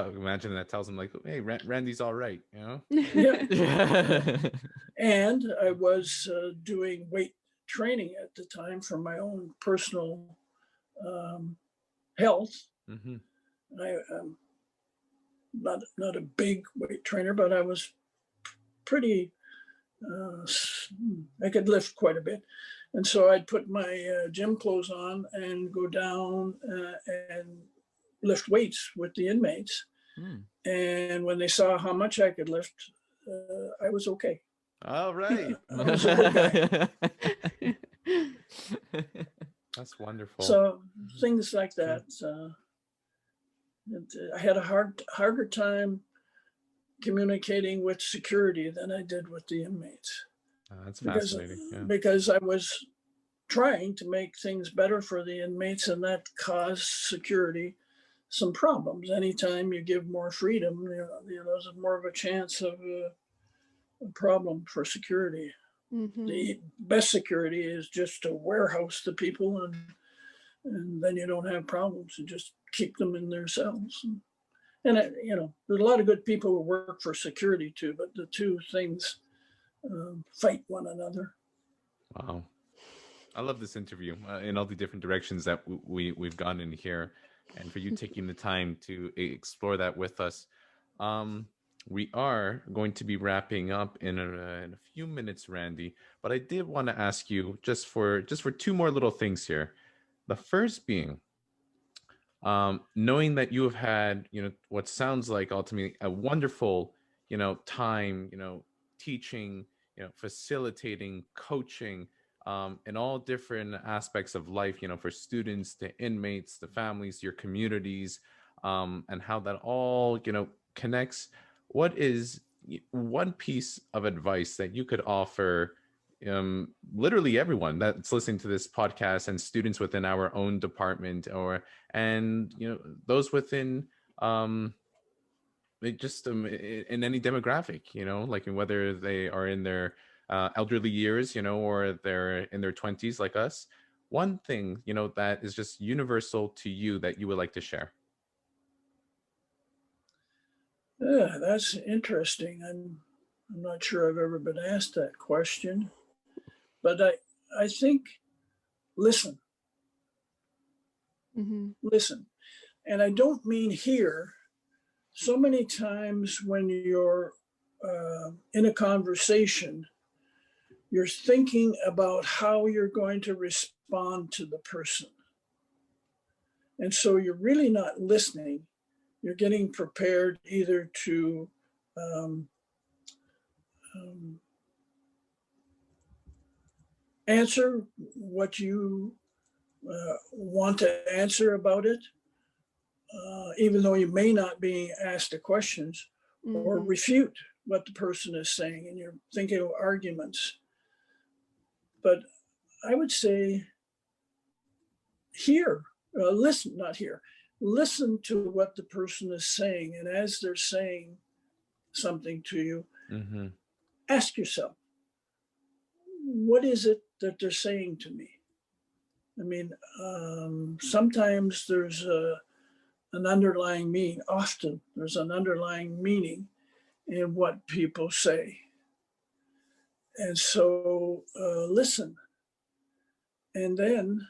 imagine that tells them like, hey, Randy's all right, Yeah. And I was doing weight training at the time for my own personal health. I am not a big weight trainer, but I was pretty. I could lift quite a bit. And so I'd put my gym clothes on and go down and lift weights with the inmates. And when they saw how much I could lift, I was okay. All right. I was a good guy. That's wonderful. So things like that. I had a harder time communicating with security than I did with the inmates. That's fascinating. Because I was trying to make things better for the inmates, and that caused security some problems. Anytime you give more freedom, there's more of a chance of a problem for security. The best security is just to warehouse the people, and then you don't have problems. You just keep them in their cells. And there's a lot of good people who work for security too, but the two things fight one another. Wow. I love this interview in all the different directions that we've gone in here. and for you taking the time to explore that with us. We are going to be wrapping up in a few minutes, Randy, but I did want to ask you just for two more little things here. The first being, knowing that you have had, what sounds like ultimately a wonderful, time, teaching, facilitating, coaching, in all different aspects of life, for students, to inmates, the families, your communities, and how that all, connects. What is one piece of advice that you could offer literally everyone that's listening to this podcast, and students within our own department, and those within in any demographic, like whether they are in their elderly years, or they're in their 20s like us? One thing that is just universal to you that you would like to share? Yeah, that's interesting. I'm not sure I've ever been asked that question, but I think listen. Listen. And I don't mean hear. So many times when you're in a conversation, you're thinking about how you're going to respond to the person. And so you're really not listening. You're getting prepared either to answer what you want to answer about it, even though you may not be asked the questions, or refute what the person is saying, and you're thinking of arguments. But I would say listen, not hear. Listen to what the person is saying, and as they're saying something to you, ask yourself, what is it that they're saying to me? I mean, sometimes there's an underlying meaning. Often there's an underlying meaning in what people say. And so listen. And then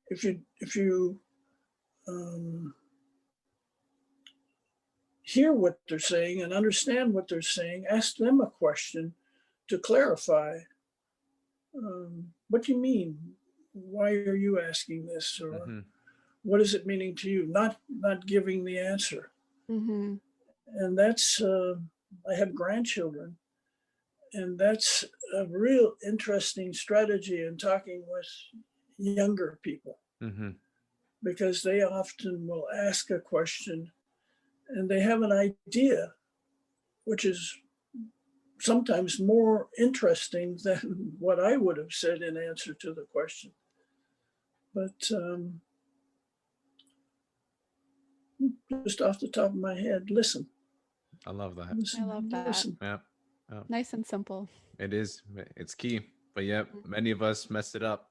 if you hear what they're saying and understand what they're saying, ask them a question to clarify. What do you mean? Why are you asking this? Or what is it meaning to you? Not giving the answer. And that's, I have grandchildren, and that's a real interesting strategy in talking with younger people, because they often will ask a question and they have an idea, which is sometimes more interesting than what I would have said in answer to the question. But just off the top of my head, listen. I love that. I love that. Listen. Yeah. Nice and simple. It is. It's key. But yeah, many of us mess it up,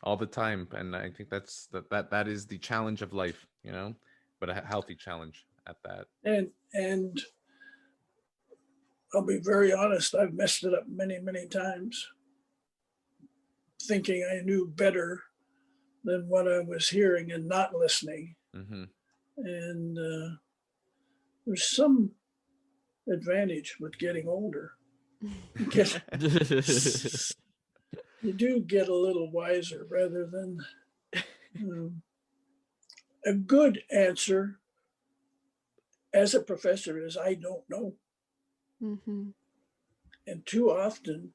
all the time. And I think that is the challenge of life, but a healthy challenge at that. And I'll be very honest, I've messed it up many, many times, thinking I knew better than what I was hearing and not listening. And there's some advantage with getting older. You do get a little wiser, rather than a good answer as a professor is, I don't know. And too often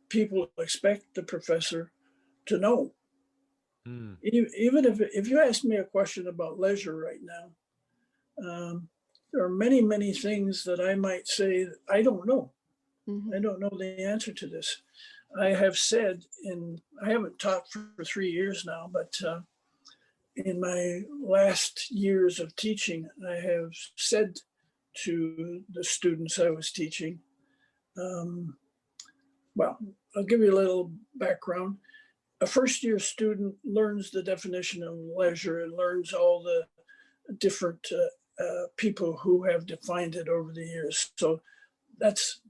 people expect the professor to know. Even if you ask me a question about leisure right now, there are many, many things that I might say, I don't know. I don't know the answer to this. I have said I haven't taught for 3 years now, but in my last years of teaching, I have said to the students I was teaching, well, I'll give you a little background. A first-year student learns the definition of leisure and learns all the different people who have defined it over the years. So that's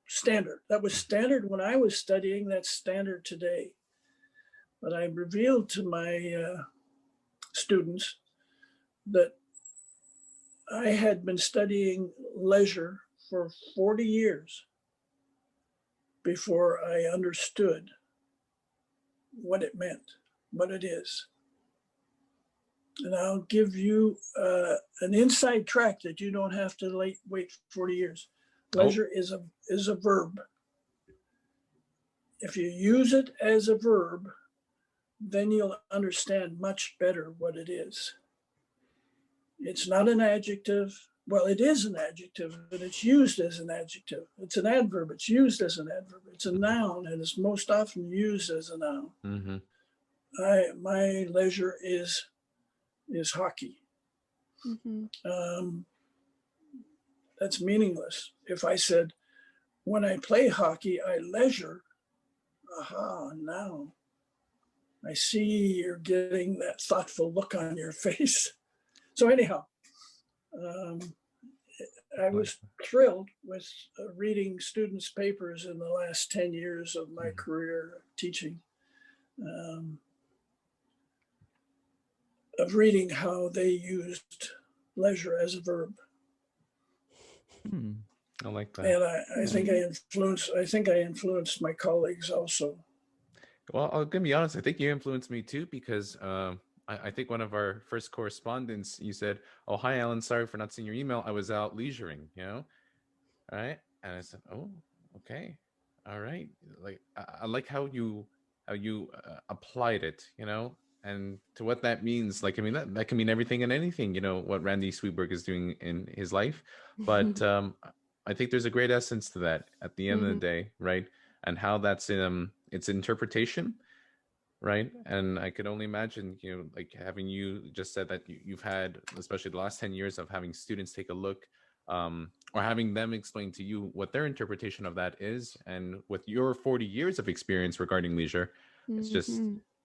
standard. That was standard when I was studying. That's standard today. but I revealed to my students that I had been studying leisure for 40 years before I understood what it meant, what it is. And I'll give you an inside track that you don't have to wait 40 years. Leisure is a verb. If you use it as a verb, then you'll understand much better what it is. It's not an adjective. Well, it is an adjective, but it's used as an adjective. It's an adverb. It's used as an adverb. It's a noun, and it's most often used as a noun. Mm-hmm. My leisure is hockey. Mm-hmm. That's meaningless. If I said, when I play hockey, I leisure, aha, now I see you're getting that thoughtful look on your face. So anyhow, I was thrilled with reading students' papers in the last 10 years of my career teaching, of reading how they used leisure as a verb. I like that. And I think I influenced my colleagues also. Well, I'm gonna be honest. I think you influenced me too, because I think one of our first correspondence, you said, "Oh, hi, Alan. Sorry for not seeing your email. I was out leisuring." All right? And I said, "Oh, okay, all right." Like I like how you applied it, and to what that means. Like, I mean, that can mean everything and anything. What Randy Swedburg is doing in his life, but I think there's a great essence to that at the end of the day, right? And how that's its interpretation, right? And I could only imagine, like having you just said that you've had, especially the last 10 years, of having students take a look, or having them explain to you what their interpretation of that is. And with your 40 years of experience regarding leisure, it's just,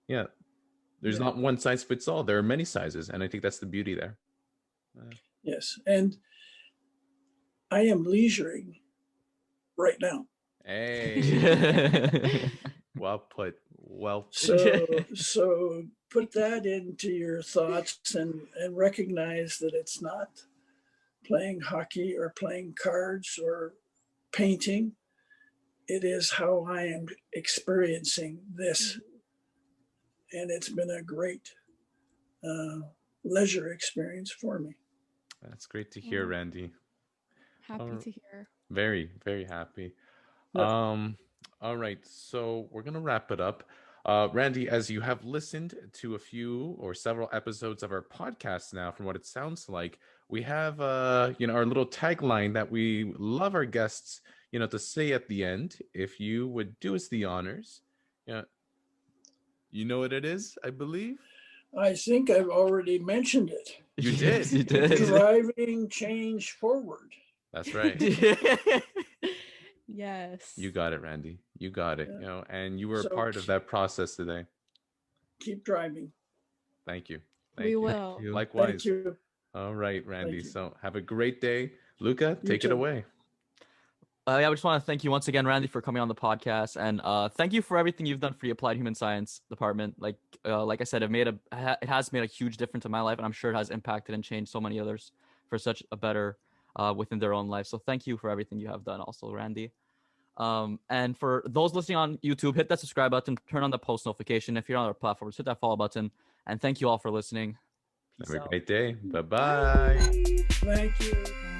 there's not one size fits all. There are many sizes. And I think that's the beauty there. Yes. And I am leisuring right now. Hey, well put. So put that into your thoughts and recognize that it's not playing hockey or playing cards or painting. It is how I am experiencing this. And it's been a great leisure experience for me. That's great to hear, Randy. Happy to hear. Very, very happy. Yeah. All right, so we're gonna wrap it up. Randy, as you have listened to a few or several episodes of our podcast now, from what it sounds like, we have our little tagline that we love our guests, to say at the end. If you would do us the honors, you know what it is, I believe. I think I've already mentioned it. You did. You did. Driving change forward. That's right. Yes. You got it, Randy. You got it. Yeah. And you were So a part of that process today. Keep driving. Thank you. We will. Likewise. Thank you. All right, Randy. Thank you. So have a great day. Luca, take it too. away. I just want to thank you once again, Randy, for coming on the podcast, and thank you for everything you've done for the Applied Human Science department. Like I said, it has made a huge difference in my life, and I'm sure it has impacted and changed so many others for such a better within their own life. So thank you for everything you have done, also, Randy. And for those listening on YouTube, hit that subscribe button, turn on the post notification. If you're on our platforms, hit that follow button. And thank you all for listening. Peace Have a out. great day. Bye-bye. Thank you.